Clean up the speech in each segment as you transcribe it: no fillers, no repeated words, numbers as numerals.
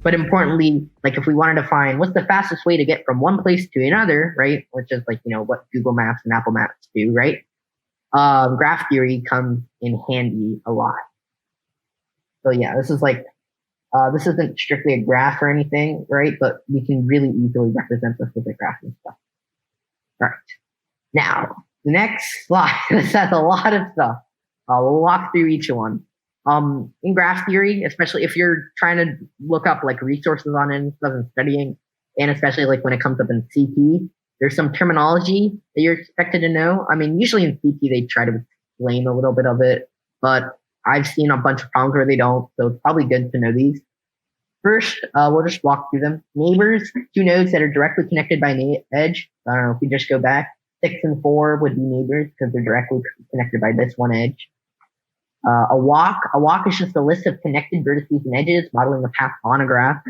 But importantly, like if we wanted to find what's the fastest way to get from one place to another, right? Which is like, what Google Maps and Apple Maps do, right? Graph theory comes in handy a lot. So yeah, this isn't strictly a graph or anything, right? But we can really easily represent this with a graph and stuff. All right. Now, the next slide, this has a lot of stuff. We'll walk through each one. In graph theory, especially if you're trying to look up like resources on it and stuff and studying, and especially like when it comes up in CP, there's some terminology that you're expected to know. I mean, usually in CP, they try to explain a little bit of it, but I've seen a bunch of problems where they don't, so it's probably good to know these. First, we'll just walk through them. Neighbors, two nodes that are directly connected by an edge. I don't know if we just go back. 6 and 4 would be neighbors because they're directly connected by this one edge. A walk is just a list of connected vertices and edges, modeling a path on a graph.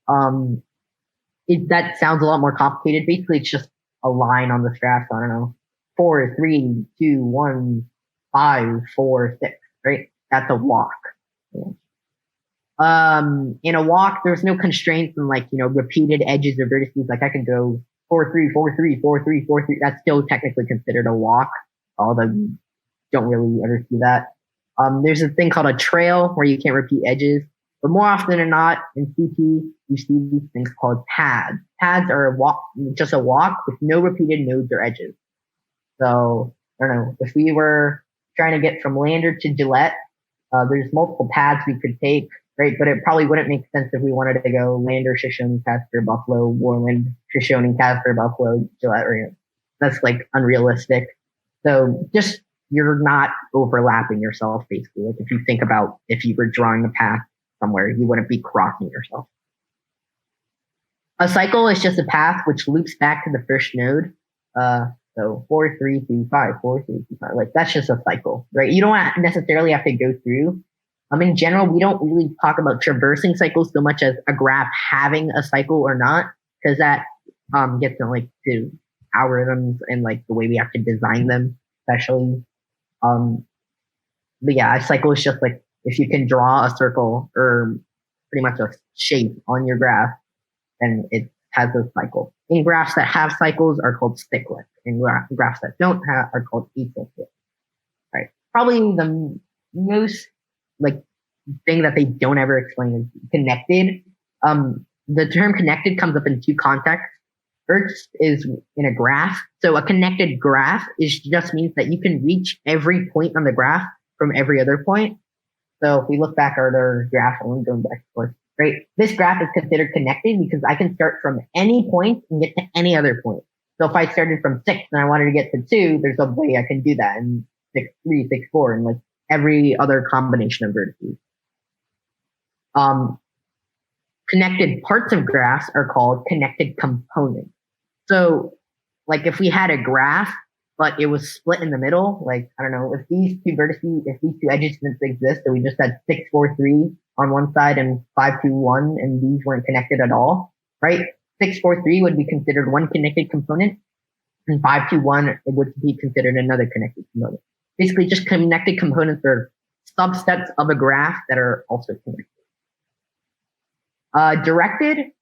That sounds a lot more complicated. Basically, it's just a line on this graph. So I don't know, 4, 3, 2, 1, 5, 4, 6, right? That's a walk. In a walk, there's no constraints on like, repeated edges or vertices. Like I can go 4, 3, 4, 3, 4, 3, 4, 3. That's still technically considered a walk, although you don't really ever see that. There's a thing called a trail where you can't repeat edges, but more often than not in CP, you see these things called paths. Paths are just a walk with no repeated nodes or edges. So I don't know, if we were trying to get from Lander to Gillette, there's multiple paths we could take, right? But it probably wouldn't make sense if we wanted to go Lander, Shoshone, Casper, Buffalo, Warland, Shoshone, Casper, Buffalo, Gillette, right? That's like unrealistic. So just, you're not overlapping yourself, basically. Like if you think about if you were drawing a path somewhere, you wouldn't be crossing yourself. A cycle is just a path which loops back to the first node. So 4, 3, 2, 5, 4, 3, 2, 5. Like that's just a cycle, right? You don't necessarily have to go through. In general, we don't really talk about traversing cycles so much as a graph having a cycle or not, because that gets to algorithms and like the way we have to design them, especially. But yeah, a cycle is just like if you can draw a circle or pretty much a shape on your graph, then it has a cycle. In graphs that have cycles are called cyclic, and graphs that don't have are called acyclic. Right? Probably the most thing that they don't ever explain is connected. The term connected comes up in two contexts. First is in a graph. So a connected graph just means that you can reach every point on the graph from every other point. So if we look back at our graph, I'm going back and forth, right? This graph is considered connected because I can start from any point and get to any other point. So if I started from 6 and I wanted to get to 2, there's a way I can do that, and 6, 3, 6, 4, and like every other combination of vertices. Connected parts of graphs are called connected components. So like if we had a graph, but it was split in the middle, like, I don't know, if these two edges didn't exist, so we just had 6, 4, 3 on one side and 5, 2, 1, and these weren't connected at all, right? 6, 4, 3 would be considered one connected component, and 5, 2, 1 it would be considered another connected component. Basically, just connected components are subsets of a graph that are also connected. Directed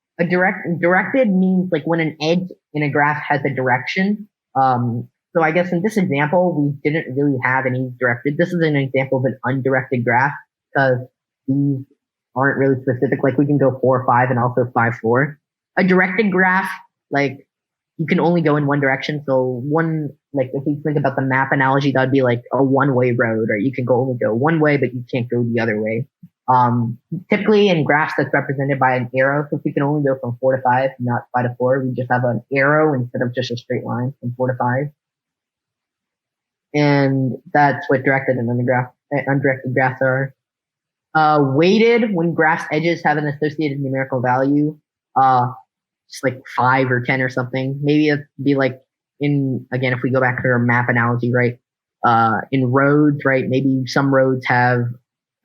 means like when an edge in a graph has a direction. So I guess in this example, we didn't really have any directed. This is an example of an undirected graph because these aren't really specific. Like we can go 4, 5 and also 5, 4. A directed graph, like you can only go in one direction. So if we think about the map analogy, that'd be like a one-way road, or you can only go one way, but you can't go the other way. Typically in graphs that's represented by an arrow. So if we can only go from 4 to 5, not 5 to 4, we just have an arrow instead of just a straight line from 4 to 5. And that's what directed and undirected graphs are. Weighted, when graphs edges have an associated numerical value, just like 5 or 10 or something. Maybe it'd be like if we go back to our map analogy, right? In roads, right? Maybe some roads have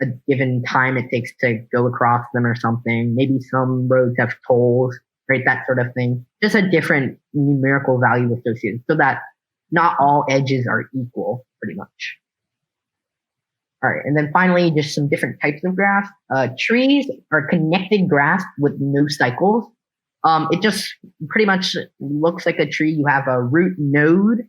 a given time it takes to go across them or something. Maybe some roads have tolls, right? That sort of thing. Just a different numerical value associated so that not all edges are equal, pretty much. All right, and then finally, just some different types of graphs. Trees are connected graphs with no cycles. It just pretty much looks like a tree. You have a root node,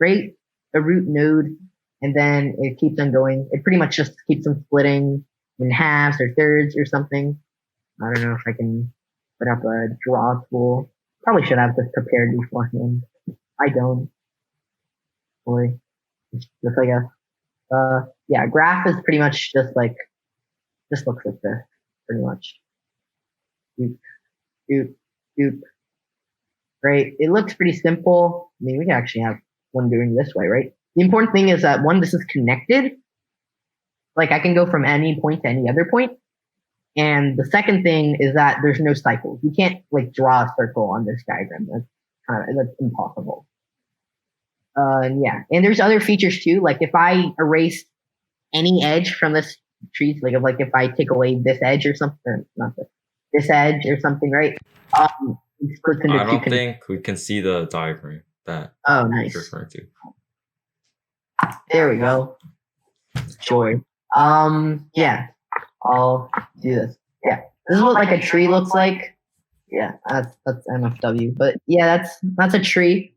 right? A root node, and then it keeps on going. It pretty much just keeps on splitting in halves or thirds or something. I don't know if I can put up a draw tool. Probably should have this prepared beforehand. I don't. Boy, it's just like a yeah, graph is pretty much just looks like this, pretty much. Doop, doop, doop. Right? It looks pretty simple. I mean, we can actually have one doing this way, right? The important thing is that one, this is connected. Like I can go from any point to any other point. And the second thing is that there's no cycles. You can't like draw a circle on this diagram. That's impossible. And yeah, and there's other features too. Like if I erase any edge from this tree, if I take away this edge or something, or not this edge or something, right? It splits into I two. don't think we can see the diagram that Oh, nice. you're referring to. There we go. Joy. Yeah, I'll do this. Yeah, this is what like a tree looks like. Yeah, that's MFW. But yeah, that's a tree.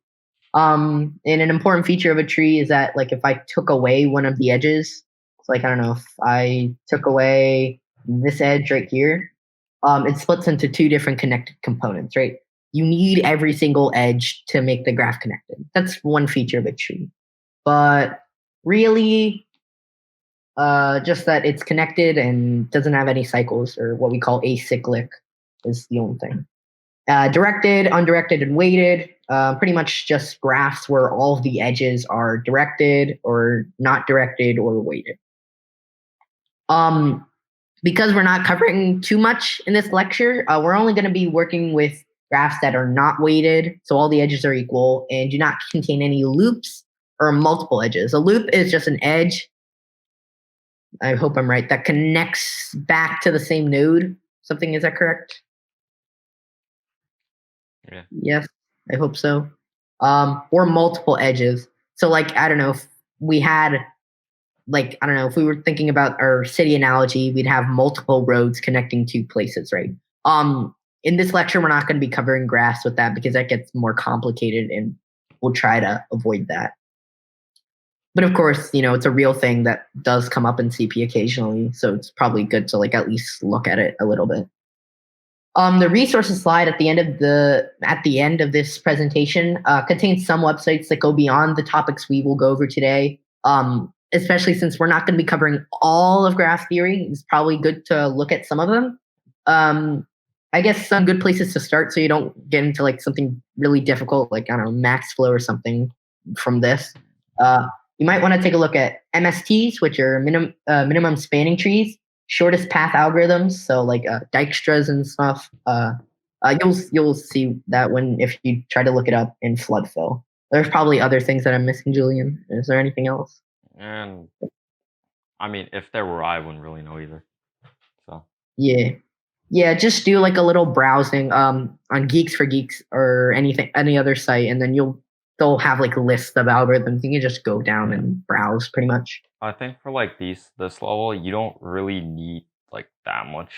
And an important feature of a tree is that like if I took away one of the edges, it's like I don't know if I took away this edge right here, it splits into two different connected components, right? You need every single edge to make the graph connected. That's one feature of a tree. But really, just that it's connected and doesn't have any cycles or what we call acyclic is the only thing. Directed, undirected, and weighted. Pretty much just graphs where all of the edges are directed or not directed or weighted. Because we're not covering too much in this lecture, we're only going to be working with graphs that are not weighted, so all the edges are equal and do not contain any loops or multiple edges. A loop is just an edge, I hope I'm right, that connects back to the same node. Something, is that correct? Yeah. Yes, I hope so. Or multiple edges. So like, I don't know, if we had like, I don't know, if we were thinking about our city analogy, we'd have multiple roads connecting two places, right? In this lecture, we're not going to be covering graphs with that because that gets more complicated and we'll try to avoid that. But of course, it's a real thing that does come up in CP occasionally. So it's probably good to like at least look at it a little bit. The resources slide at the end of this presentation contains some websites that go beyond the topics we will go over today. Especially since we're not going to be covering all of graph theory, it's probably good to look at some of them. I guess some good places to start so you don't get into like something really difficult, like I don't know, max flow or something from this. You might want to take a look at MSTs, which are minimum spanning trees, shortest path algorithms, so like Dijkstra's and stuff. You'll see that if you try to look it up in flood fill. There's probably other things that I'm missing, Julian. Is there anything else? And I mean, if there were, I wouldn't really know either. So yeah, just do like a little browsing on Geeks for Geeks or any other site, and then they'll have like lists of algorithms. You can just go down and browse pretty much. I think for like this level, you don't really need like that much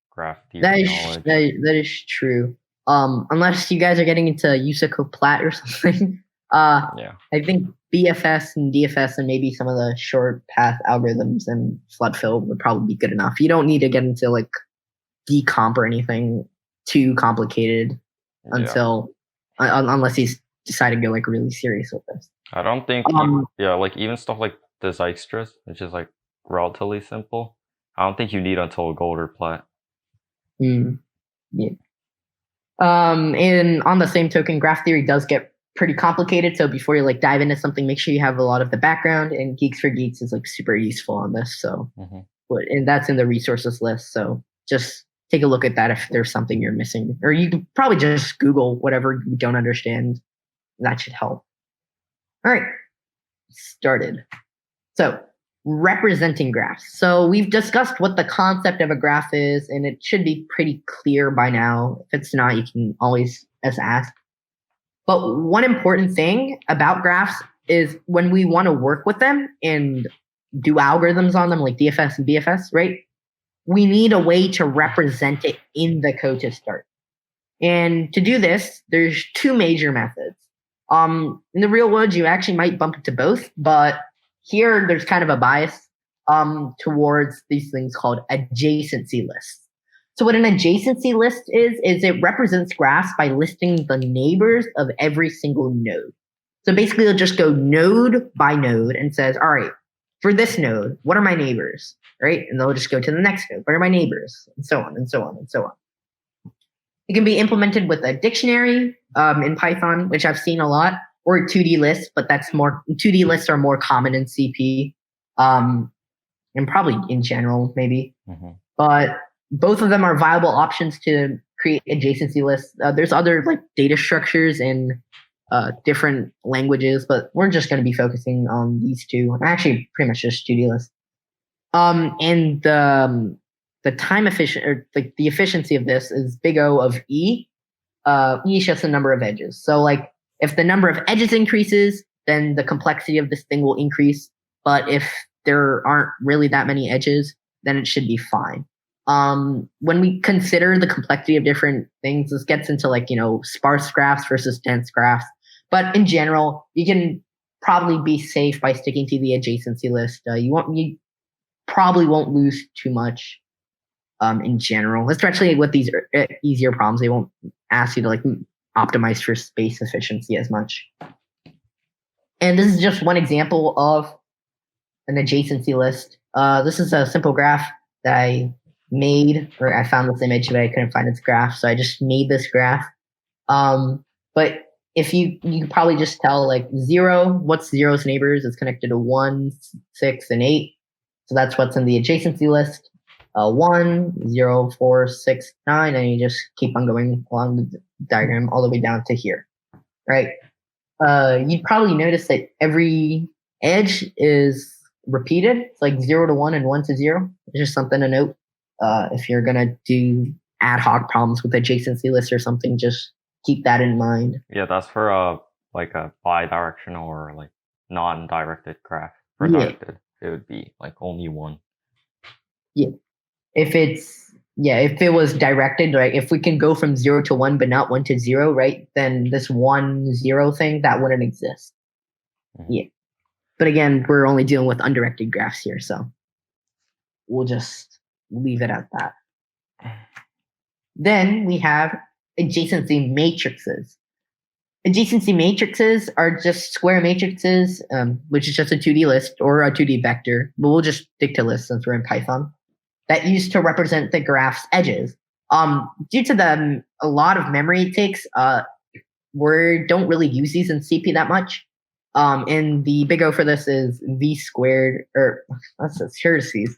graph theory knowledge. That is true. Unless you guys are getting into Yusaku Plat or something. Yeah. I think BFS and DFS and maybe some of the short path algorithms and flood fill would probably be good enough. You don't need to get into like decomp or anything too complicated unless he's decided to go like really serious with this. I don't think like even stuff like the Dijkstra's, which is like relatively simple. I don't think you need until gold or plat. Yeah. And on the same token, graph theory does get pretty complicated. So before you like dive into something, make sure you have a lot of the background. And Geeks for Geeks is like super useful on this. So, and that's in the resources list. So just take a look at that if there's something you're missing, or you can probably just Google whatever you don't understand. That should help. All right, started. So representing graphs. So we've discussed what the concept of a graph is, and it should be pretty clear by now. If it's not, you can always just ask. But one important thing about graphs is when we want to work with them and do algorithms on them like DFS and BFS, right? We need a way to represent it in the code to start. And to do this, there's two major methods. In the real world, you actually might bump into both, but here there's kind of a bias towards these things called adjacency lists. So what an adjacency list is it represents graphs by listing the neighbors of every single node. So basically, it'll just go node by node and says, all right, for this node, what are my neighbors, right? And they'll just go to the next node. What are my neighbors? And so on and so on and so on. It can be implemented with a dictionary in Python, which I've seen a lot, or 2D lists, but 2D lists are more common in CP, and probably in general, maybe. Mm-hmm. But both of them are viable options to create adjacency lists. There's other like data structures in different languages, but we're just going to be focusing on these two. Actually, pretty much just 2D lists. And the time efficient or like the efficiency of this is big O of E. E is just the number of edges. So like if the number of edges increases, then the complexity of this thing will increase. But if there aren't really that many edges, then it should be fine. When we consider the complexity of different things, this gets into like, sparse graphs versus dense graphs. But in general, you can probably be safe by sticking to the adjacency list. You probably won't lose too much in general, especially with these easier problems. They won't ask you to like optimize for space efficiency as much. And this is just one example of an adjacency list. This is a simple graph that I made, or I found this image, but I couldn't find its graph, so I just made this graph. But if you can probably just tell like 0, what's 0's neighbors? It's connected to 1, 6, and 8. So that's what's in the adjacency list. 1, 0, 4, 6, 9, and you just keep on going along the diagram all the way down to here, right? You'd probably notice that every edge is repeated. It's like 0 to 1 and 1 to 0. It's just something to note. If you're gonna do ad hoc problems with adjacency lists or something, just keep that in mind. Yeah, that's for like a bidirectional or like non-directed graph. For directed, it would be like only 1. Yeah. If it was directed, right? If we can go from 0 to 1, but not 1 to 0, right? Then this 1, 0 thing, that wouldn't exist. Mm-hmm. Yeah. But again, we're only dealing with undirected graphs here, so we'll just leave it at that. Then we have adjacency matrices. Adjacency matrices are just square matrices, which is just a 2D list or a 2D vector, but we'll just stick to lists since we're in Python, that used to represent the graph's edges. Due to a lot of memory it takes, we don't really use these in CP that much. And the big O for this is V squared, or that's vertices,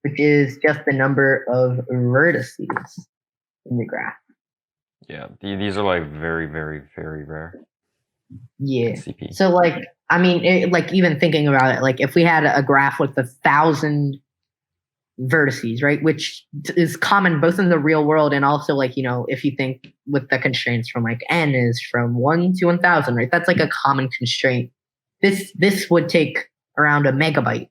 which is just the number of vertices in the graph. Yeah, these are like very, very, very rare. Yeah. CP. So like, I mean, like even thinking about it, like if we had a graph with 1,000 vertices, right, which is common both in the real world and also like, if you think with the constraints from like n is from 1 to 1,000, right, that's like a common constraint. This would take around a megabyte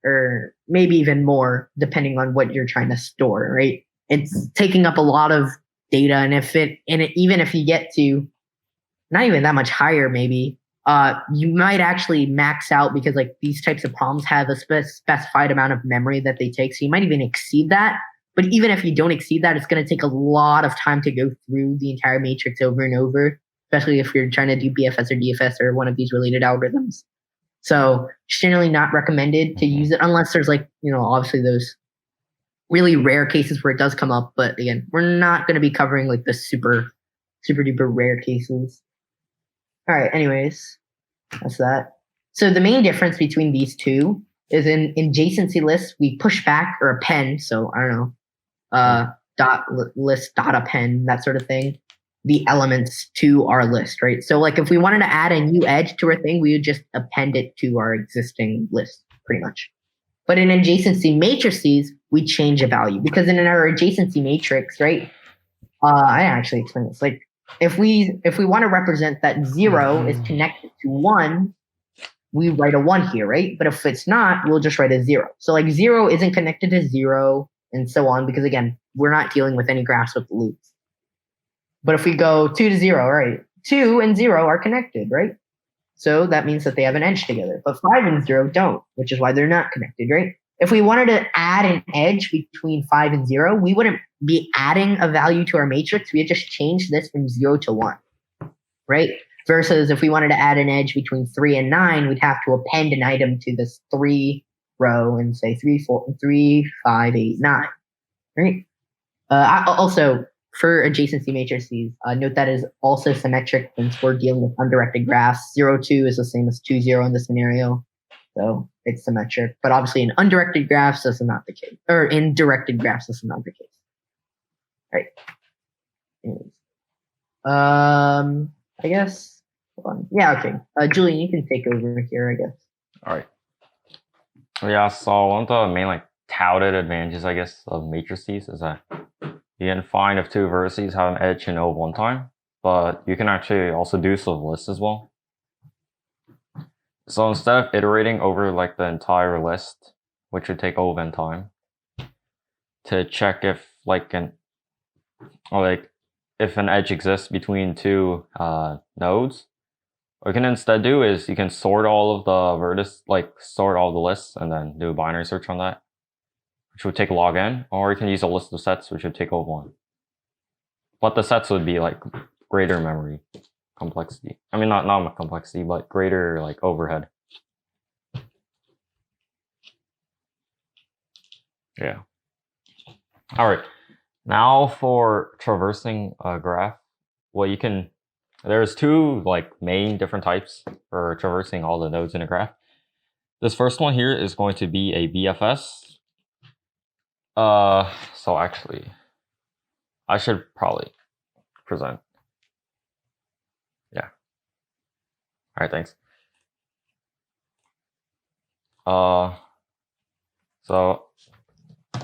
or maybe even more depending on what you're trying to store, right? It's taking up a lot of data, and even if you get to not even that much higher, maybe you might actually max out, because like these types of problems have a specified amount of memory that they take. So you might even exceed that. But even if you don't exceed that, it's going to take a lot of time to go through the entire matrix over and over, especially if you're trying to do BFS or DFS or one of these related algorithms. So it's generally not recommended to use it unless there's like, obviously those really rare cases where it does come up. But again, we're not going to be covering like the super, super duper rare cases. All right, anyways, that's that. So the main difference between these two is in adjacency lists, we push back or append. So I don't know, dot list, dot append, that sort of thing, the elements to our list, right? So like if we wanted to add a new edge to our thing, we would just append it to our existing list pretty much. But in adjacency matrices, we change a value, because in our adjacency matrix, right? I actually explained this. Like if we want to represent that 0 is connected to 1, we write a 1 here, right? But if it's not, we'll just write a 0. So like 0 isn't connected to 0 and so on because, again, we're not dealing with any graphs with loops. But if we go 2 to 0, right? 2 and 0 are connected, right? So that means that they have an edge together. But 5 and 0 don't, which is why they're not connected, right? If we wanted to add an edge between 5 and 0, we wouldn't be adding a value to our matrix. We would just change this from 0 to 1, right? Versus if we wanted to add an edge between 3 and 9, we'd have to append an item to this 3 row and say 3, 4, 3, 5, 8, 9, right? Also, for adjacency matrices, note that is also symmetric since we're dealing with undirected graphs. 0, 2 is the same as 2, 0 in this scenario. So it's symmetric. But obviously in undirected graphs, this is not the case. Or in directed graphs, this is not the case. All right. Anyways. I guess. Hold on. Yeah, okay. Julian, you can take over here, I guess. All right. Yeah, so one of the main like touted advantages, I guess, of matrices is that you can find if two vertices have an edge in O one time, but you can actually also do so with lists as well. So instead of iterating over like the entire list, which would take O of n time, to check if if an edge exists between two nodes, what you can instead do is you can sort all of the sort all the lists and then do a binary search on that, which would take log n, or you can use a list of sets, which would take O of 1. But the sets would be like greater memory complexity. I mean, not complexity, but greater like overhead. Yeah. All right. Now for traversing a graph, there's two like main different types for traversing all the nodes in a graph. This first one here is going to be a BFS. So actually, I should probably present. Yeah. All right, thanks. So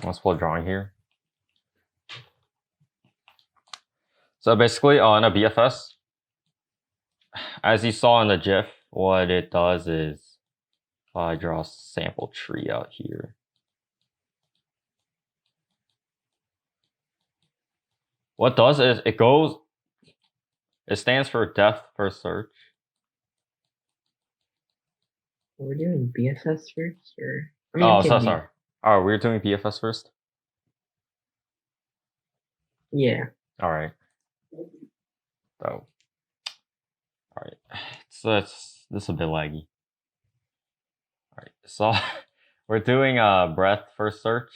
let's pull a drawing here. So basically, in a BFS, as you saw in the GIF, what it does is I draw a sample tree out here. What it does is it stands for depth first search. We're doing BFS first, or sorry. Oh, we're doing BFS first. Yeah. All right. So, all right. So this is a bit laggy. All right. So we're doing a breadth first search,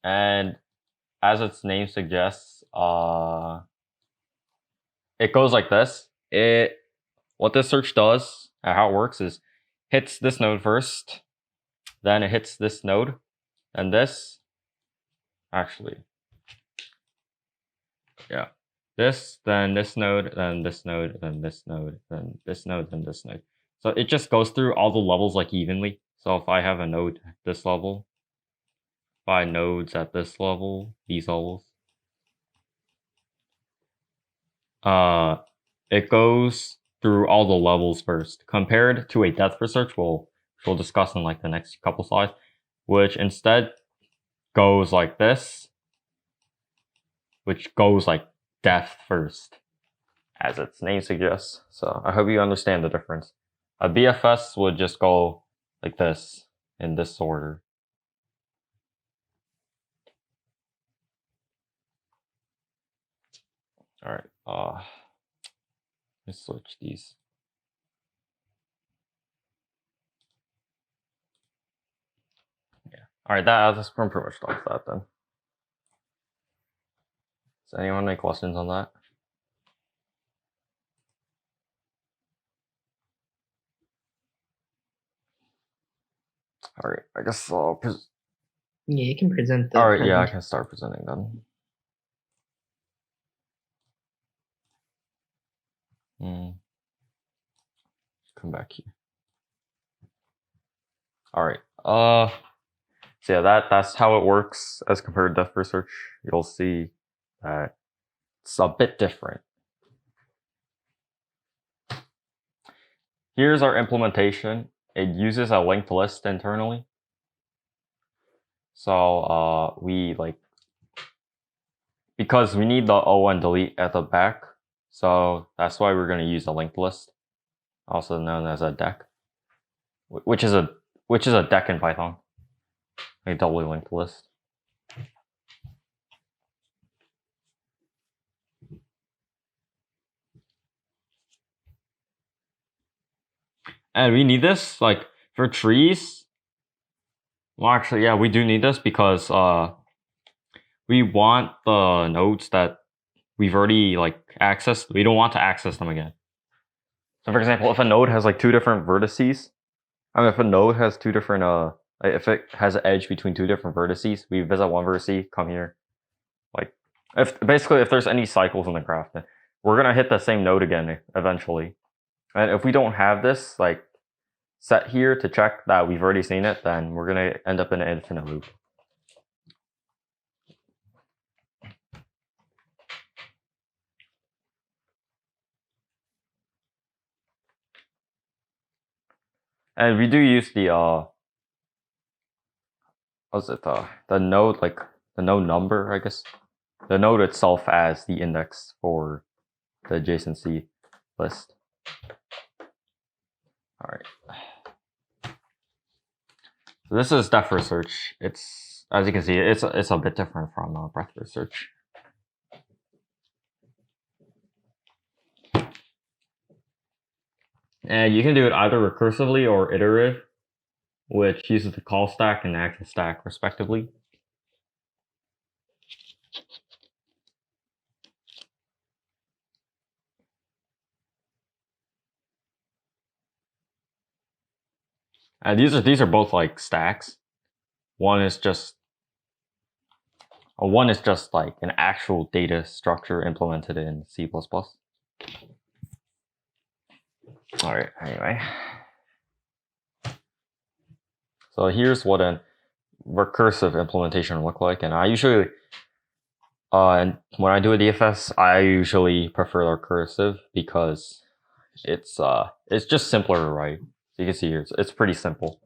and as its name suggests, it goes like this. What this search does, and how it works, is hits this node first, then it hits this node, and this. Actually, yeah, this, then this node, then this node, then this node, then this node, then this node. So it just goes through all the levels like evenly. So if I have a node at this level, 5 nodes at this level, these levels, it goes through all the levels first, compared to a depth first search, we'll discuss in like the next couple slides, which instead goes like this, which goes like depth first, as its name suggests. So I hope you understand the difference. A BFS would just go like this, in this order. All right, let's switch these. Yeah. All right, that's pretty much done with that then. Does anyone have any questions on that? All right, I guess I'll Yeah, you can present All right, yeah, I can start presenting then. Come back here. All right. So yeah, that's how it works as compared to depth first search. You'll see that it's a bit different. here's our implementation. It uses a linked list internally. So we because we need the O1 delete at the back. So that's why we're going to use a linked list, also known as a deck, which is a deck in Python, a doubly linked list. And we need this for trees. Well, actually, yeah, we do need this because we want the nodes that we've already accessed. We don't want to access them again. So, for example, if a node has two different vertices, if a node has two different if it has an edge between two different vertices, we visit one vertex, come here. If there's any cycles in the graph, then we're gonna hit the same node again eventually. And if we don't have this set here to check that we've already seen it, then we're gonna end up in an infinite loop. And we do use the the node the node number, I guess, the node itself as the index for the adjacency list. All right. So this is depth first search. It's, as you can see, it's a bit different from breadth first search. And you can do it either recursively or iterative, which uses the call stack and the action stack respectively. And these are both stacks. One is just an actual data structure implemented in C++. All right. Anyway, so here's what a recursive implementation look like, and I usually, and when I do a DFS, I usually prefer recursive because it's just simpler to write. So you can see here, it's pretty simple.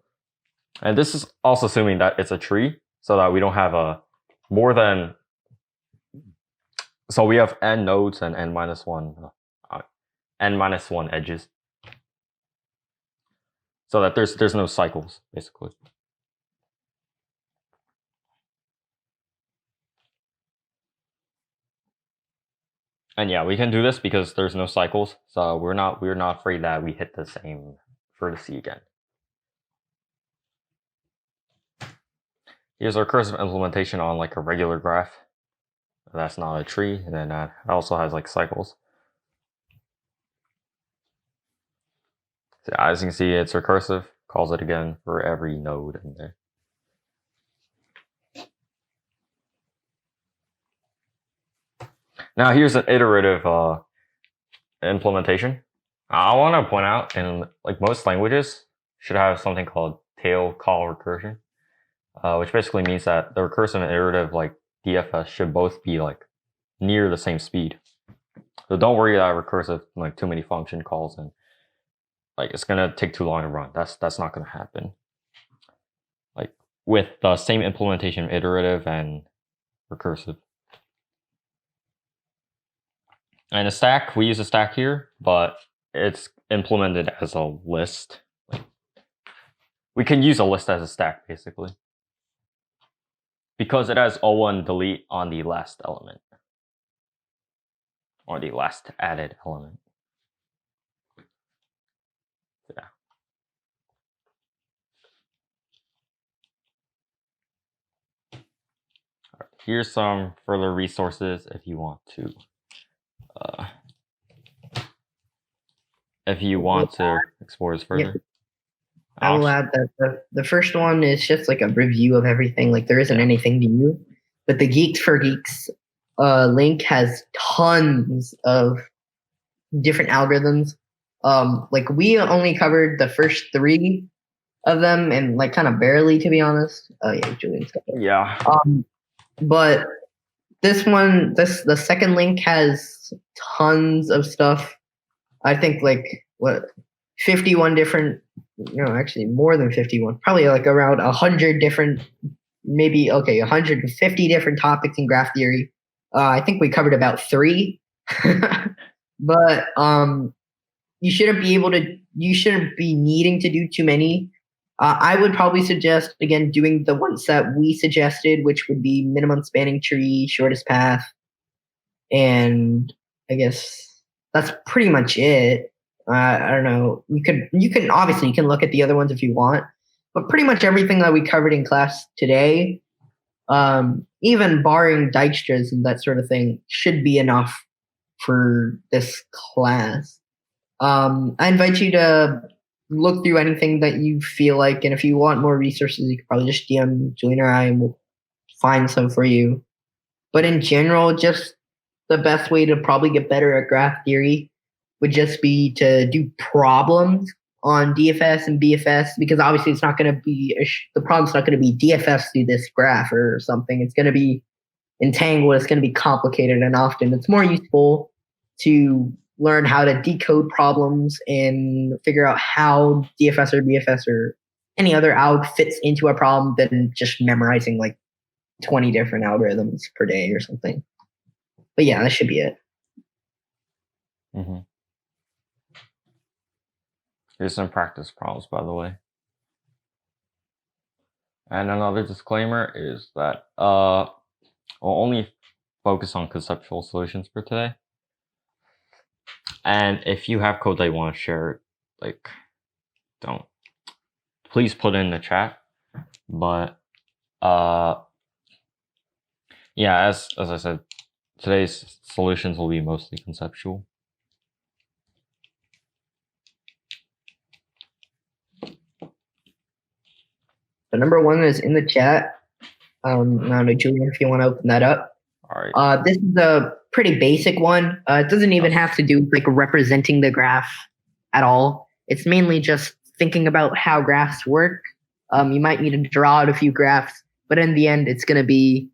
And this is also assuming that it's a tree, so that we don't have more than. So we have n nodes and n minus one edges, so that there's no cycles basically. And yeah, we can do this because there's no cycles, so we're not afraid that we hit the same vertex again. Here's our recursive implementation on a regular graph. That's not a tree, and then it also has cycles. So as you can see, it's recursive. Calls it again for every node in there. Now here's an iterative implementation. I want to point out, in most languages, should have something called tail call recursion, which basically means that the recursive and iterative DFS should both be near the same speed. So don't worry about recursive too many function calls and it's gonna take too long to run. That's not gonna happen. With the same implementation, iterative and recursive. And a stack, we use a stack here, but it's implemented as a list. We can use a list as a stack basically, because it has O1 delete on the last element, or the last added element. Yeah. All right. Here's some further resources if you want to. If you want to explore this further. Yeah. I will add that the first one is just a review of everything. There isn't anything new. But the Geeks for Geeks link has tons of different algorithms. We only covered the first 3 of them, and kind of barely, to be honest. Oh yeah, Julian's got it. Yeah. But this one, the second link has tons of stuff. I think 51 different, no, actually more than 51, probably like around 100 different, maybe, okay, 150 different topics in graph theory. I think we covered about 3. But you shouldn't be needing to do too many. I would probably suggest, again, doing the ones that we suggested, which would be minimum spanning tree, shortest path, and I guess that's pretty much it. I don't know. You can obviously you can look at the other ones if you want, but pretty much everything that we covered in class today, even barring Dijkstra's and that sort of thing, should be enough for this class. I invite you to look through anything that you feel like, and if you want more resources, you could probably just DM Julian or I, and we'll find some for you. But in general, just the best way to probably get better at graph theory would just be to do problems on DFS and BFS, because obviously it's not going to be the problem's not going to be DFS through this graph or something. It's going to be entangled. It's going to be complicated, and often it's more useful to learn how to decode problems and figure out how DFS or BFS or any other alg fits into a problem than just memorizing like 20 different algorithms per day or something. But yeah, that should be it. Mm-hmm. Here's some practice problems, by the way. And another disclaimer is that we'll only focus on conceptual solutions for today. And if you have code that you want to share, like, please put it in the chat. But yeah, as I said, today's solutions will be mostly conceptual. The number 1 is in the chat. I don't know, Julian, if you want to open that up. All right. This is a pretty basic one. It doesn't even have to do with like representing the graph at all. It's mainly just thinking about how graphs work. You might need to draw out a few graphs, but in the end, it's going to be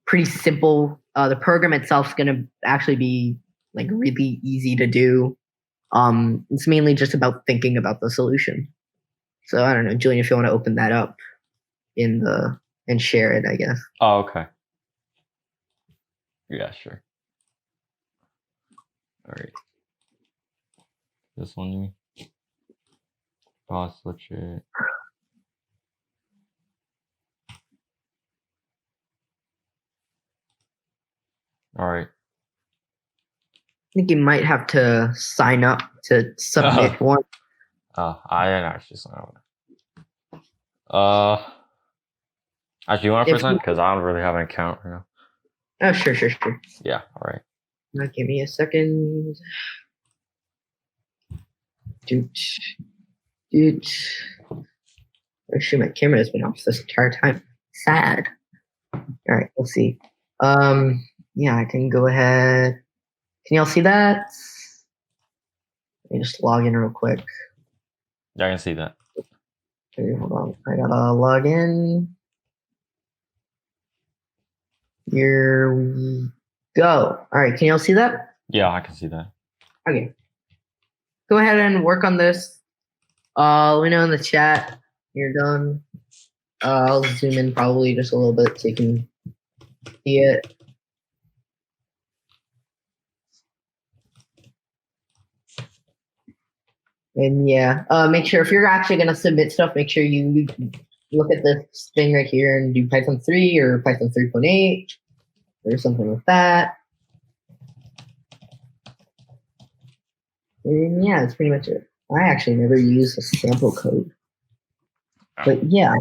pretty simple. The program itself is going to actually be like really easy to do. It's mainly just about thinking about the solution. So I don't know, Julian, if you want to open that up and share it, I guess. Oh, okay. Yeah, sure. All right. This one, you mean? Switch it. All right. I think you might have to sign up to submit one. I didn't actually sign up. Actually, you want to present? Because I don't really have an account right now. Oh, sure. Yeah, all right. Now give me a second. Dude. Oh, shoot, my camera has been off this entire time. Sad. All right, let's see. Yeah, I can go ahead. Can y'all see that? Let me just log in real quick. Yeah, I can see that. Okay, hold on. I gotta log in. Here we go. All right, can y'all see that? Yeah, I can see that. Okay. Go ahead and work on this. Let me know in the chat you're done. I'll zoom in probably just a little bit so you can see it. And yeah, make sure if you're actually going to submit stuff, make sure you look at this thing right here and do Python 3 or Python 3.8 or something like that. And yeah, that's pretty much it. I actually never use a sample code. But yeah.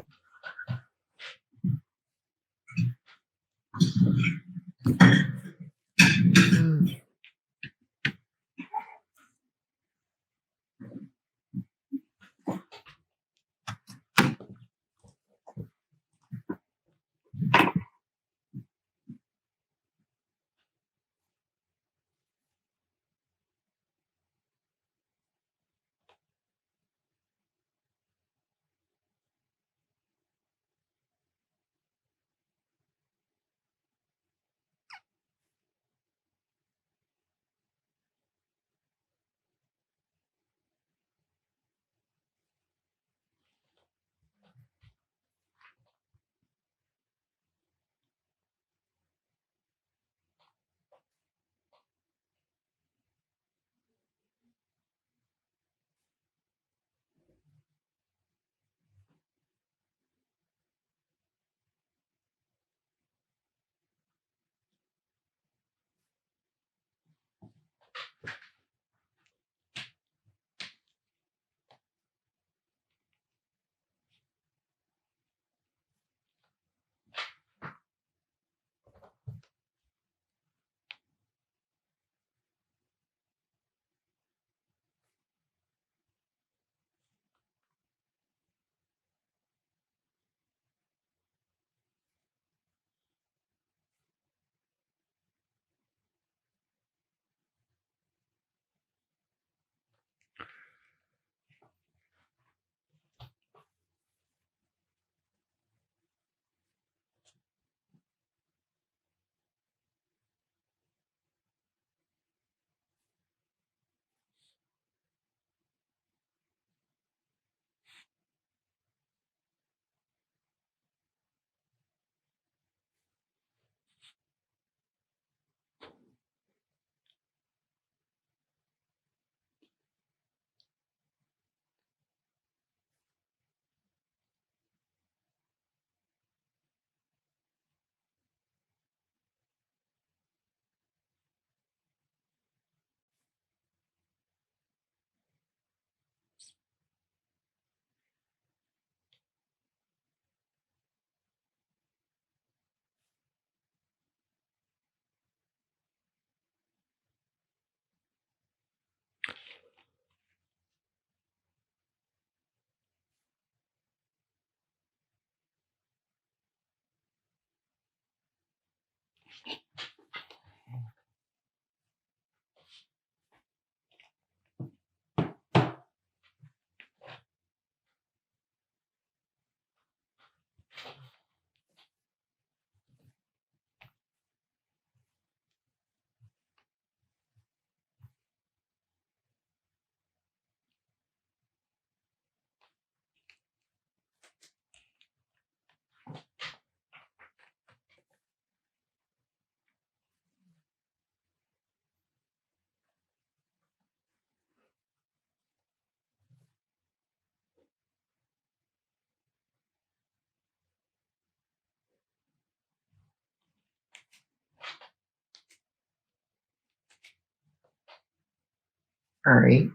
All right.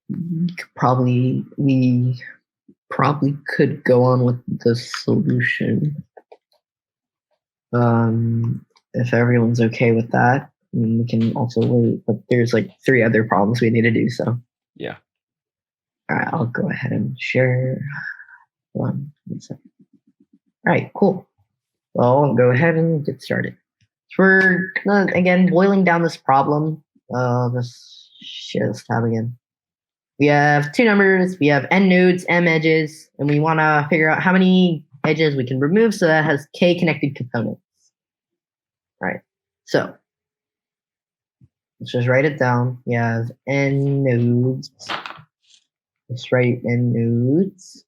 We probably could go on with the solution. If everyone's okay with that, I mean, we can also wait, but there's like 3 other problems we need to do, so. Yeah. All right, I'll go ahead and share. One second. All right, cool. Well, I'll go ahead and get started. So we're again boiling down this problem. Just share this tab again. We have 2 numbers. We have n nodes, m edges, and we want to figure out how many edges we can remove so that has k connected components. All right. So let's just write it down. We have n nodes. Let's write n nodes.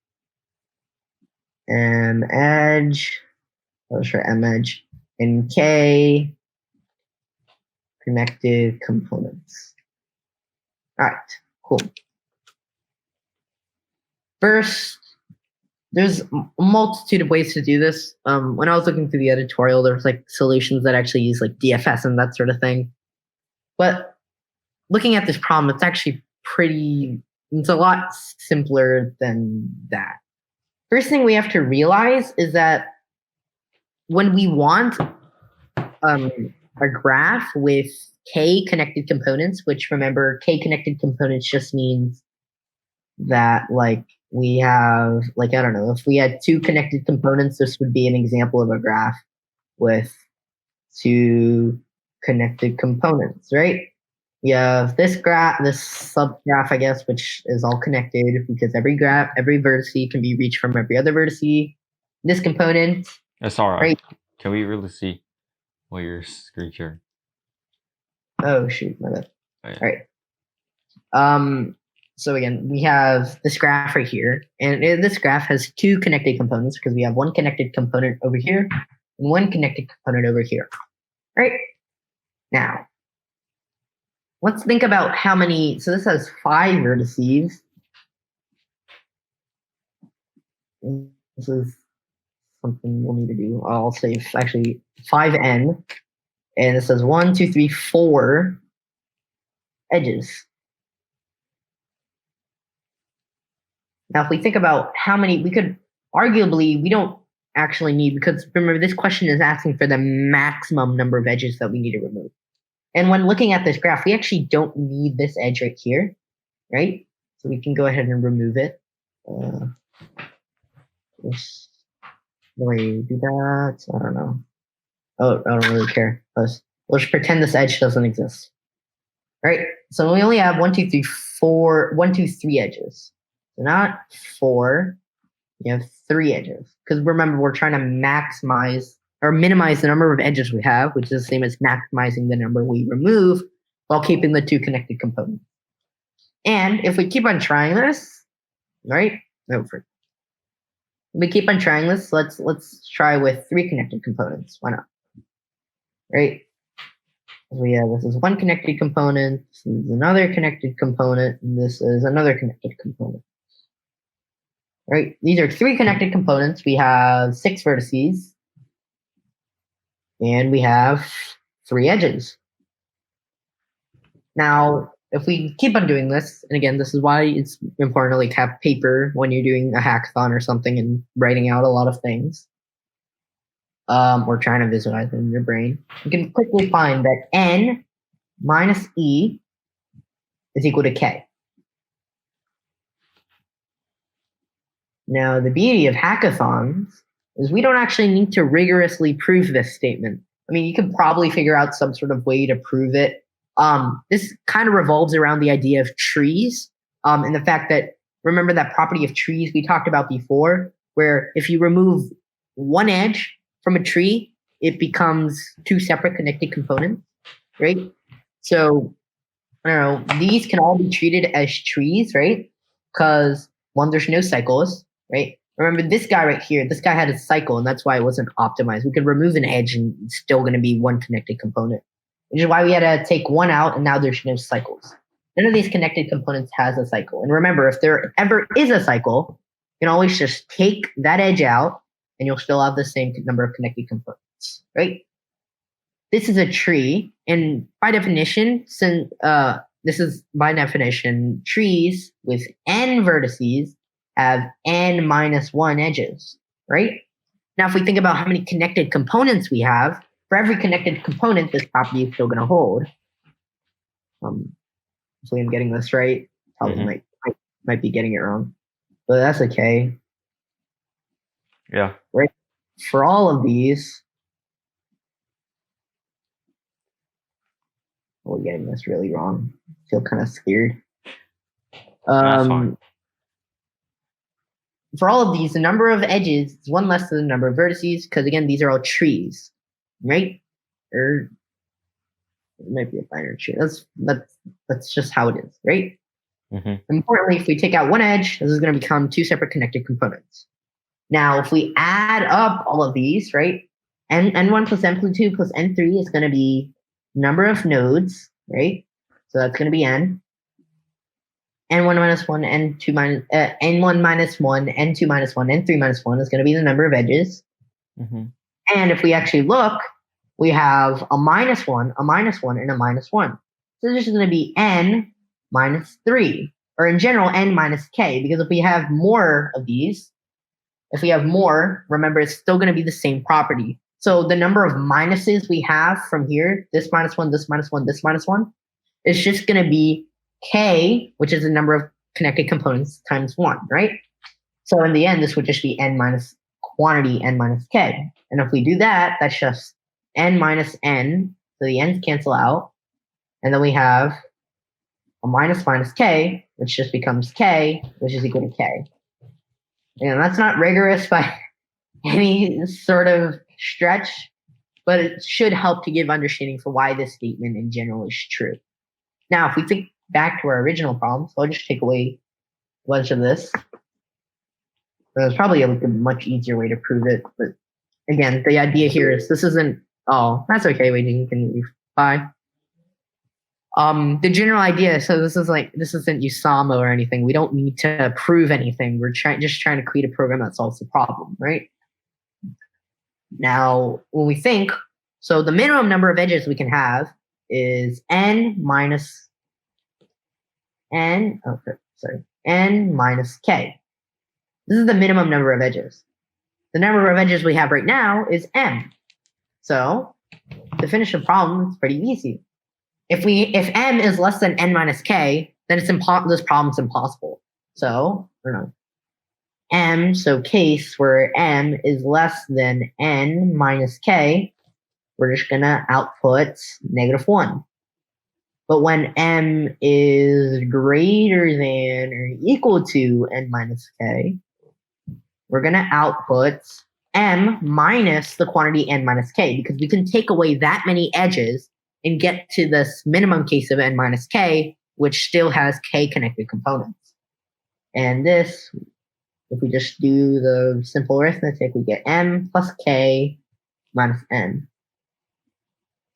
M edge. Let's write m edge. And k connected components. All right. Cool. First, there's a multitude of ways to do this. When I was looking through the editorial, there was like solutions that actually use like DFS and that sort of thing. But looking at this problem, it's actually it's a lot simpler than that. First thing we have to realize is that when we want a graph with k connected components, which remember, k connected components just means that like we have, like, I don't know, if we had 2 connected components, this would be an example of a graph with 2 connected components, right? You have this graph, this subgraph, I guess, which is all connected because every vertice can be reached from every other vertice. This component. It's all right? Can we really see what your screen sharing? Oh shoot, my bad. Oh, yeah. All right. So again, we have this graph right here, and this graph has 2 connected components because we have 1 connected component over here and 1 connected component over here. Right? Now, let's think about how many. So this has 5 vertices. This is something we'll need to do. I'll say actually 5n, and this says 1, 2, 3, 4 edges. Now, if we think about how many, we could arguably, we don't actually need, because remember, this question is asking for the maximum number of edges that we need to remove. And when looking at this graph, we actually don't need this edge right here, right? So we can go ahead and remove it. Let's do that. I don't know. Oh, I don't really care. Let's pretend this edge doesn't exist. Right? So we only have 1, 2, 3, 4, 1, 2, 3 edges. So not 4, you have 3 edges. Because remember, we're trying to maximize or minimize the number of edges we have, which is the same as maximizing the number we remove while keeping the 2 connected components. And if we keep on trying this, right? We keep on trying this. Let's try with 3 connected components. Why not? Right? This is 1 connected component, this is another connected component, and this is another connected component. Right? These are 3 connected components. We have 6 vertices, and we have 3 edges. Now, if we keep on doing this, and again, this is why it's important to like have paper when you're doing a hackathon or something and writing out a lot of things. Or trying to visualize it in your brain, you can quickly find that n minus e is equal to k. Now, the beauty of hackathons is we don't actually need to rigorously prove this statement. I mean, you could probably figure out some sort of way to prove it. This kind of revolves around the idea of trees, and the fact that, remember that property of trees we talked about before, where if you remove one edge from a tree, it becomes two separate connected components, right? So, I don't know, these can all be treated as trees, right? Because one, there's no cycles, right? Remember this guy right here, this guy had a cycle, and that's why it wasn't optimized. We could remove an edge and it's still going to be one connected component, which is why we had to take one out, and now there's no cycles. None of these connected components has a cycle. And remember, if there ever is a cycle, you can always just take that edge out, and you'll still have the same number of connected components, right? This is a tree, and by definition, since this is by definition, trees with n vertices have n minus one edges, right? Now, if we think about how many connected components we have, for every connected component, this property is still going to hold. Hopefully I'm getting this right. Probably might be getting it wrong, but that's okay. Yeah. Right. For all of these, we're getting this really wrong. I feel kind of scared. That's fine. For all of these, the number of edges is one less than the number of vertices, because again, these are all trees, right? Or it might be a binary tree. That's just how it is, right? Mm-hmm. Importantly, if we take out one edge, this is going to become two separate connected components. Now, if we add up all of these, right, n1 plus n2 plus n3 is going to be number of nodes, right? So that's going to be n. n1 minus 1, n2 minus, n1 minus 1, n2 minus 1, n3 minus 1 is going to be the number of edges. Mm-hmm. And if we actually look, we have a minus 1, a minus 1, and a minus 1. So this is going to be n minus 3, or in general, n minus k, because if we have more of these, if we have more, remember, it's still going to be the same property. So the number of minuses we have from here, this minus 1, this minus 1, this minus 1, is just going to be k, which is the number of connected components, times 1, right? So in the end, this would just be n minus quantity n minus k. And if we do that, that's just n minus n, so the n's cancel out. And then we have a minus minus k, which just becomes k, which is equal to k. And that's not rigorous by any sort of stretch, but it should help to give understanding for why this statement in general is true. Now, if we think back to our original problem, so I'll just take away a bunch of this. There's probably a much easier way to prove it, but again, the idea here is this isn't, oh, that's okay, wait, you can leave. Bye. The general idea, so this isn't USAMA or anything. We don't need to prove anything. We're just trying to create a program that solves the problem, right? N when we think, so the minimum number of edges we can have is n minus n k. This is the minimum number of edges. The number of edges we have right now is m. So to finish the problem, it's pretty easy. If m is less than n minus k, then this problem's impossible. So, I don't know. M, so case where m is less than n minus k, we're just gonna output -1. But when m is greater than or equal to n minus k, we're gonna output m minus the quantity n minus k, because we can take away that many edges and get to this minimum case of n minus k, which still has k connected components. And this, if we just do the simple arithmetic, we get m plus k minus n.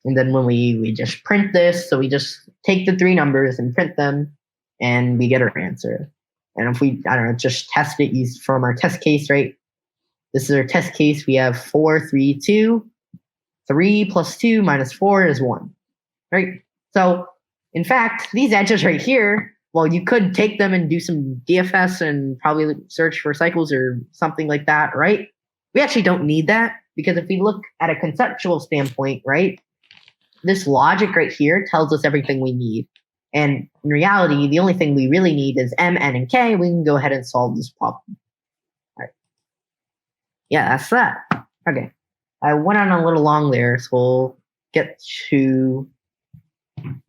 And then when we just print this, so we just take the three numbers and print them, and we get our answer. And if we, I don't know, just test it from our test case, right? This is our test case. We have 4, 3, 2. 3 plus 2 minus 4 is 1. Right? So, in fact, these edges right here, well, you could take them and do some DFS and probably search for cycles or something like that, right? We actually don't need that, because if we look at a conceptual standpoint, right, this logic right here tells us everything we need. And in reality, the only thing we really need is m, n, and k. We can go ahead and solve this problem. All right. yeah, that's that. Okay. I went on a little long there, so we'll get to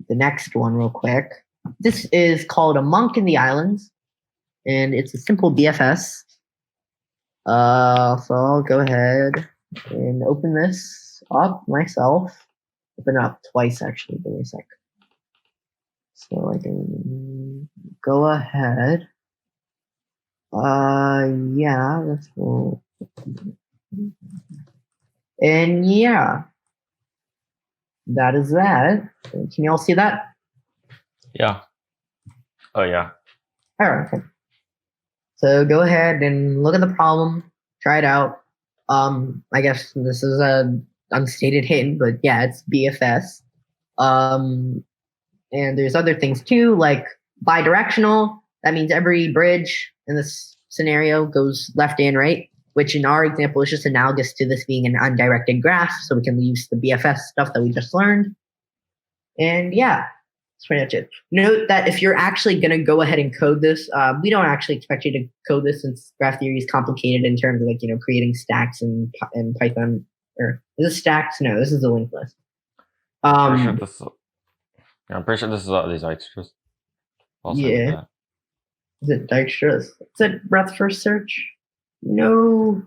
the next one real quick. This is called A Monk in the Islands, and it's a simple BFS. So I'll go ahead and open this up myself. Open it up twice, actually. Give me a sec. So I can go ahead. Yeah, let's go. And yeah, that is that. Can you all see that? Yeah. Oh yeah. All right. Okay. So go ahead and look at the problem. Try it out. I guess this is a unstated hint, but yeah, it's BFS. Um, and there's other things too, like bidirectional. That means every bridge in this scenario goes left and right, which in our example is just analogous to this being an undirected graph. So we can use the BFS stuff that we just learned. And yeah, that's pretty much it. Note that if you're actually going to go ahead and code this, we don't actually expect you to code this since graph theory is complicated in terms of creating stacks in Python. Or is this stacks? No, this is a linked list. I'm pretty sure this is these extras. Yeah. Is it Dijkstra's? Is it breadth first search? No.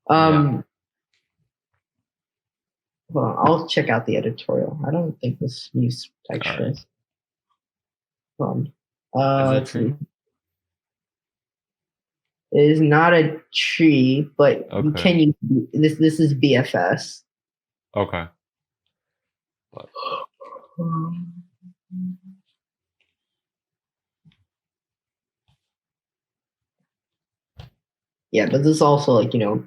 Yeah. Well, I'll check out the editorial. I don't think this uses Dijkstra's. Let's see. It is not a tree, but you can use this. This is BFS. Okay. But. Yeah, but this is also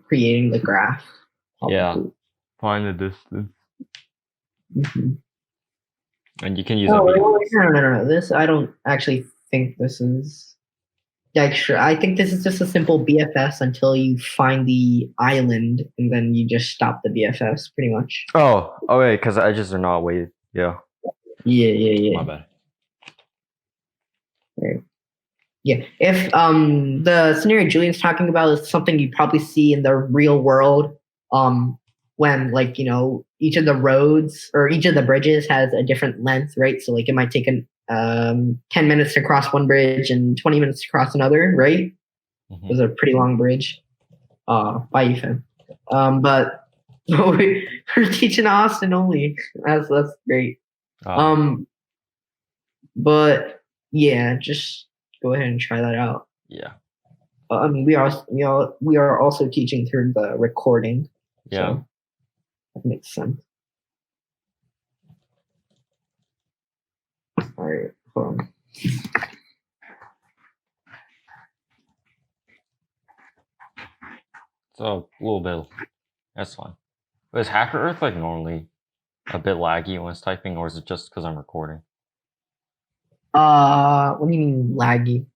creating the graph. Yeah. Find the distance. Mm-hmm. And you can use No. This I don't actually think this is Dijkstra. I think this is just a simple BFS until you find the island, and then you just stop the BFS, pretty much. Oh, wait, because the edges are not weighted. Yeah. Yeah. My bad. Right. Yeah. If the scenario Julian's talking about is something you probably see in the real world, when each of the roads or each of the bridges has a different length, right? So it might take 10 minutes to cross one bridge and 20 minutes to cross another, right? Mm-hmm. It was a pretty long bridge. By Ethan. But we're teaching Austin only. That's great. But yeah, just go ahead and try that out. Yeah. We are also teaching through the recording. Yeah. So that makes sense. All right, hold on. So a little bit. That's fine. But is Hacker Earth normally a bit laggy when it's typing, or is it just because I'm recording? What do you mean laggy?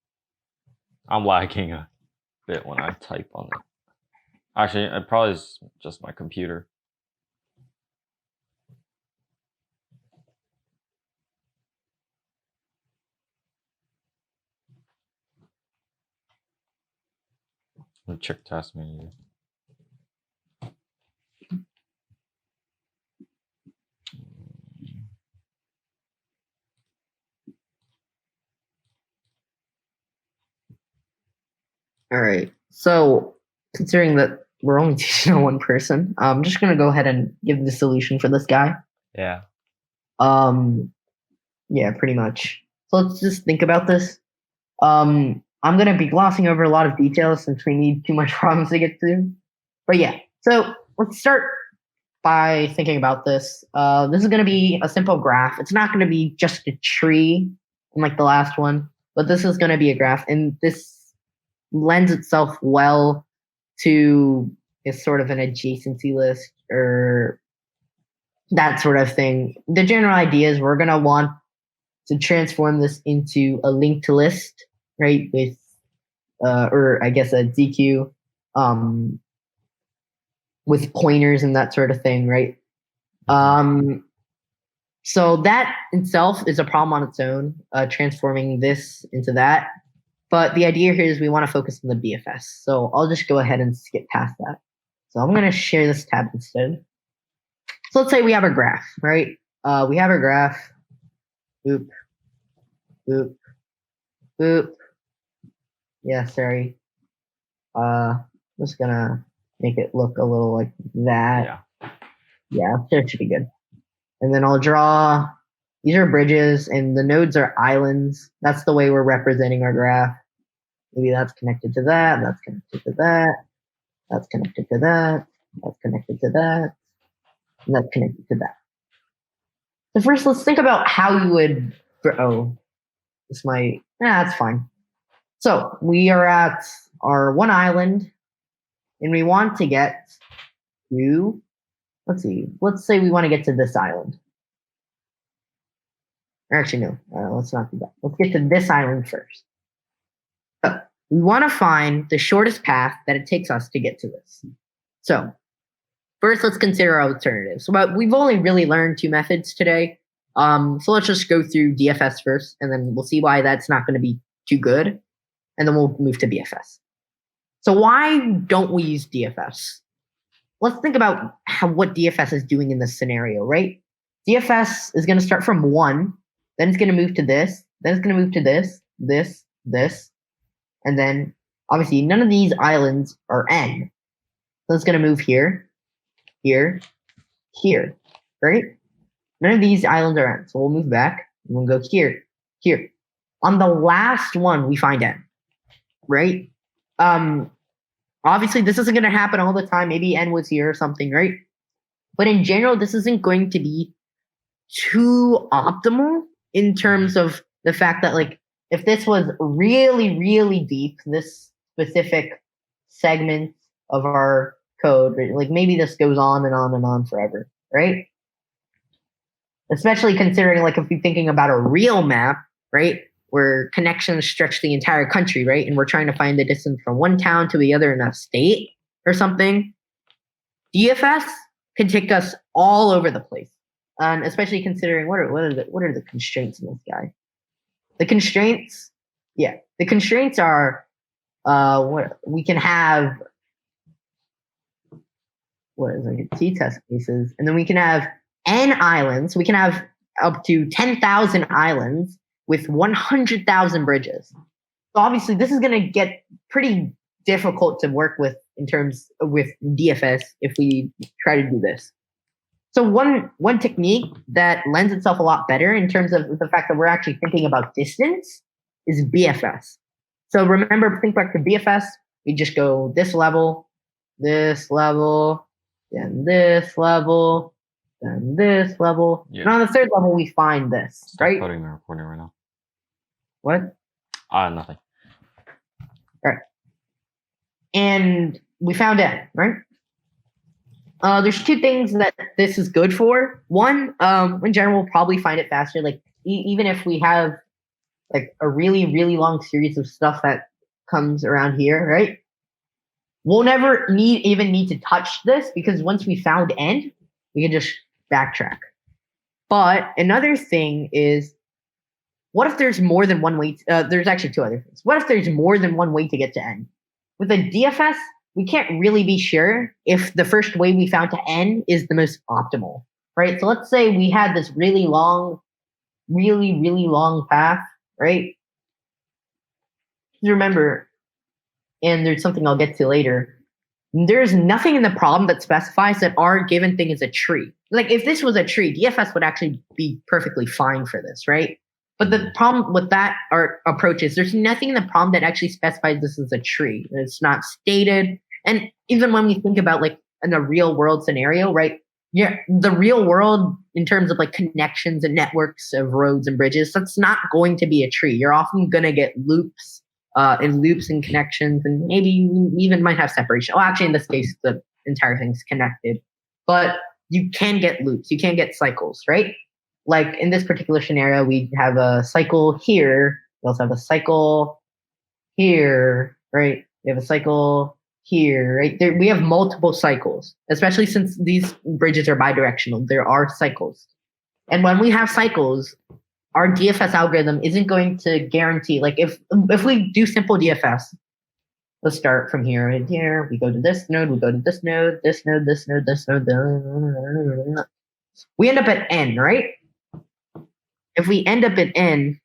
I'm lagging a bit when I type on it. Actually, it probably is just my computer. Let me check task menu. All right. So considering that we're only teaching on one person, I'm just gonna go ahead and give the solution for this guy. Yeah. Yeah, pretty much. So let's just think about this. I'm gonna be glossing over a lot of details since we need too much problems to get through. But yeah, so let's start by thinking about this. This is gonna be a simple graph. It's not gonna be just a tree like the last one, but this is gonna be a graph, and this lends itself well to a sort of an adjacency list or that sort of thing. The general idea is we're going to want to transform this into a linked list, right? With, or I guess a ZQ, with pointers and that sort of thing, right? So that itself is a problem on its own, transforming this into that. But the idea here is we want to focus on the BFS. So I'll just go ahead and skip past that. So I'm going to share this tab instead. So let's say we have a graph, right? We have a graph. Boop, boop, boop. Yeah, sorry. Just gonna make it look a little like that. Yeah, that should be good. And then I'll draw, these are bridges and the nodes are islands. That's the way we're representing our graph. Maybe that's connected to that, that's connected to that, that's connected to that, that's connected to that, and that's connected to that. So first, let's think about how you would, this might, that's fine. So we are at our one island, and we want to get to, let's say we want to get to this island. Or actually, no, let's not do that. Let's get to this island first. So we want to find the shortest path that it takes us to get to this. So first, let's consider our alternatives. But we've only really learned 2 methods today. So let's just go through DFS first, and then we'll see why that's not going to be too good. And then we'll move to BFS. So why don't we use DFS? Let's think about what DFS is doing in this scenario, right? DFS is going to start from 1, then it's going to move to this, then it's going to move to this, this, and then obviously none of these islands are N. So it's going to move here, here, here, right? None of these islands are N. So we'll move back and we'll go here, here. On the last one, we find N. Right? Obviously, this isn't going to happen all the time. Maybe N was here or something, right? But in general, this isn't going to be too optimal in terms of the fact that, like, if this was really, really deep, this specific segment of our code, right? Like maybe this goes on and on and on forever, right? Especially considering, like, if you're thinking about a real map, right? Where connections stretch the entire country, right? And we're trying to find the distance from one town to the other in a state or something. DFS can take us all over the place, and especially considering what are the constraints in this guy? The constraints are what we can have. What is like t-test cases, and then we can have n islands. We can have up to 10,000 islands with 100,000 bridges. So obviously this is going to get pretty difficult to work with in terms with DFS if we try to do this. So one technique that lends itself a lot better in terms of the fact that we're actually thinking about distance is BFS. So remember, think back to BFS, we just go this level, then this level, then this level. And on the 3rd level, we find this, right? Putting the recording right now. What? Nothing. All right. And we found N, right? There's 2 things that this is good for. One, in general, we'll probably find it faster. Like, even if we have like a really, really long series of stuff that comes around here, right? We'll never even need to touch this because once we found N, we can just backtrack. But another thing is, what if there's more than one way? There's actually 2 other things. What if there's more than one way to get to N? With a DFS, we can't really be sure if the first way we found to N is the most optimal, right? So let's say we had this really long path, right? Remember, and there's something I'll get to later, there's nothing in the problem that specifies that our given thing is a tree. Like if this was a tree, DFS would actually be perfectly fine for this, right? But the problem with that approach is there's nothing in the problem that actually specifies this as a tree. It's not stated. And even when we think about like in a real world scenario, right? Yeah, the real world in terms of like connections and networks of roads and bridges, that's not going to be a tree. You're often going to get loops and connections, and maybe you even might have separation. Oh, actually, in this case, the entire thing's connected. But you can get loops. You can get cycles, right? Like in this particular scenario, we have a cycle here. We also have a cycle here, right? We have a cycle here, right? We have multiple cycles, especially since these bridges are bidirectional. There are cycles. And when we have cycles, our DFS algorithm isn't going to guarantee, like if we do simple DFS, let's start from here and here. We go to this node, we go to this node, this node, this node, this node. We end up at n, right? If we end up at n,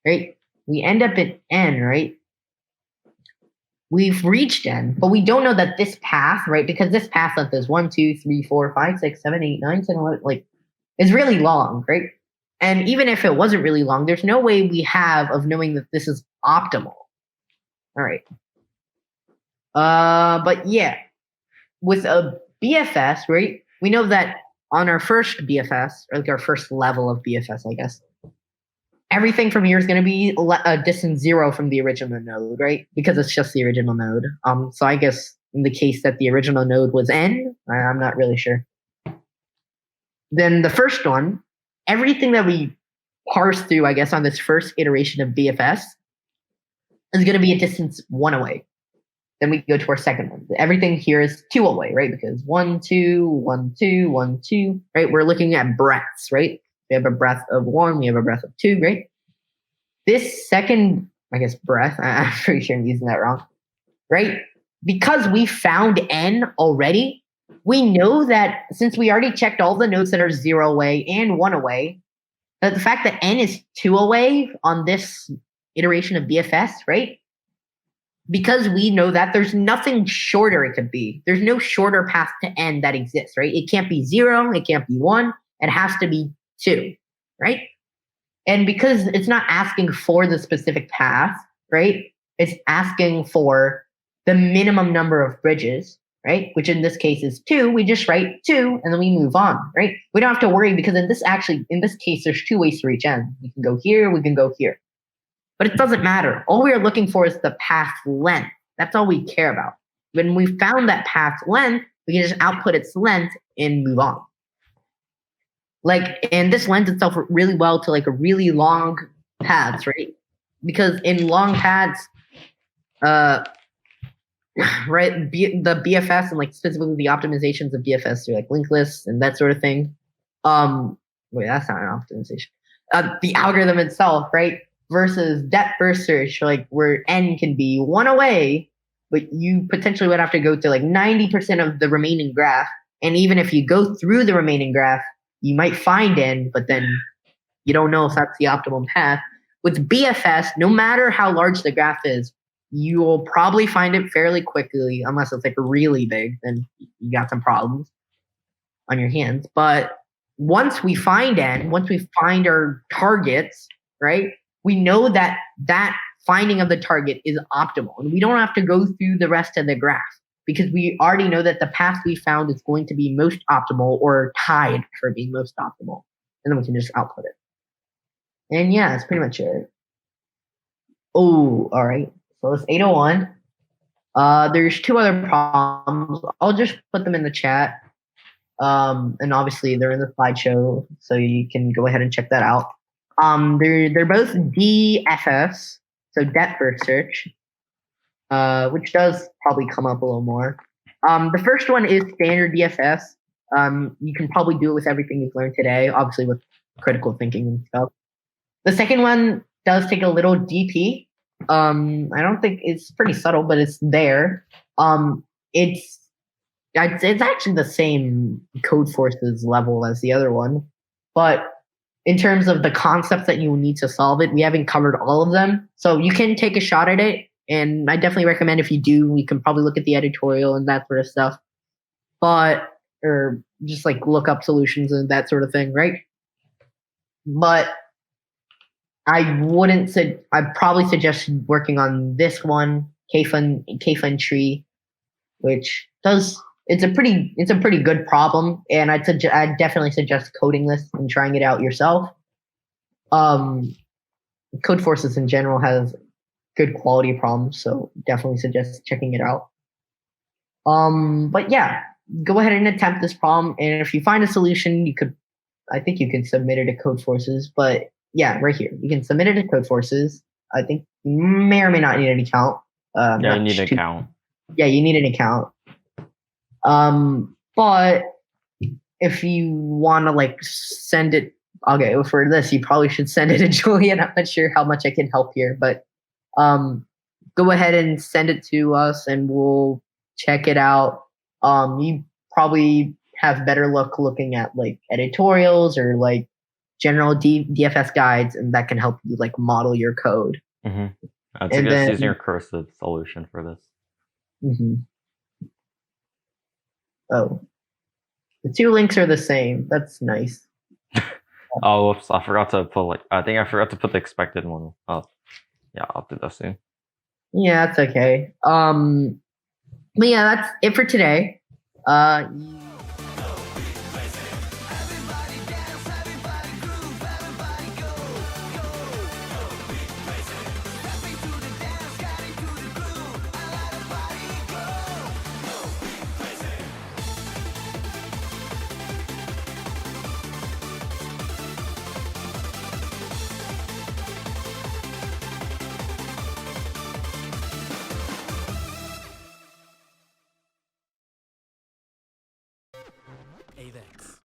right? We end up at n, right? We've reached n, but we don't know that this path, right? Because this path length is 1, 2, 3, 4, 5, 6, 7, 8, 9, 10, 11, like, is really long, right? And even if it wasn't really long, there's no way we have of knowing that this is optimal. All right. But yeah, with a BFS, right? We know that on our first BFS, or like our first level of BFS, I guess, everything from here is going to be a distance 0 from the original node, right? Because it's just the original node. So I guess in the case that the original node was n, I'm not really sure. Then the first one, everything that we parse through, I guess, on this first iteration of BFS is going to be a distance 1 away. Then we go to our second one. Everything here is 2 away, right? Because 1, 2, 1, 2, 1, 2, right? We're looking at breadths, right? We have a breadth of 1, we have a breadth of 2, right? This second, I guess, breadth, I'm pretty sure I'm using that wrong, right? Because we found n already, we know that since we already checked all the nodes that are 0 away and 1 away, that the fact that n is 2 away on this iteration of BFS, right? Because we know that there's nothing shorter it could be. There's no shorter path to n that exists, right? It can't be 0, it can't be 1, it has to be 2, right? And because it's not asking for the specific path, right? It's asking for the minimum number of bridges, right? Which in this case is 2. We just write 2 and then we move on, right? We don't have to worry because in this case, there's 2 ways to reach n. We can go here, we can go here. But it doesn't matter. All we are looking for is the path length. That's all we care about. When we found that path length, we can just output its length and move on. Like, and this lends itself really well to like a really long paths, right? Because in long paths, right, the BFS and like specifically the optimizations of BFS through like linked lists and that sort of thing. Wait, that's not an optimization. The algorithm itself, right? Versus depth first search, like where n can be 1 away, but you potentially would have to go to like 90% of the remaining graph. And even if you go through the remaining graph, you might find n, but then you don't know if that's the optimum path. With BFS, no matter how large the graph is, you will probably find it fairly quickly, unless it's like really big, then you got some problems on your hands. But once we find n, once we find our targets, right? We know that that finding of the target is optimal. And we don't have to go through the rest of the graph because we already know that the path we found is going to be most optimal or tied for being most optimal. And then we can just output it. And yeah, that's pretty much it. Oh, all right. So it's 801. There's 2 other problems. I'll just put them in the chat. And obviously they're in the slideshow, so you can go ahead and check that out. They're both DFS, so depth first search, which does probably come up a little more. The first one is standard DFS. You can probably do it with everything you've learned today, obviously with critical thinking and stuff. The second one does take a little DP. I don't think it's pretty subtle, but it's there. It's actually the same code forces level as the other one, but in terms of the concepts that you need to solve it, we haven't covered all of them. So you can take a shot at it. And I definitely recommend if you do, you can probably look at the editorial and that sort of stuff. Or just like look up solutions and that sort of thing, right? But I'd probably suggest working on this one, K-Fun tree, which it's a pretty good problem, and I'd definitely suggest coding this and trying it out yourself. Code Forces in general has good quality problems, so definitely suggest checking it out. But yeah, go ahead and attempt this problem, and if you find a solution, I think you can submit it to Code Forces. But yeah, right here, you can submit it to Code Forces. I think you may or may not need an account. Yeah, you need an account. Yeah, you need an account. But if you want to like send it, okay, for this, you probably should send it to Julian. I'm not sure how much I can help here, but go ahead and send it to us and we'll check it out. You probably have better luck looking at like editorials or like general DFS guides, and that can help you like model your code. Mm-hmm. I And suggest then, using a cursive solution for this. Oh, the two links are the same. That's nice. Oh, whoops! I forgot to put like I think I forgot to put the expected one. Oh, yeah, I'll do that soon. Yeah, that's okay. But yeah, that's it for today. Avex.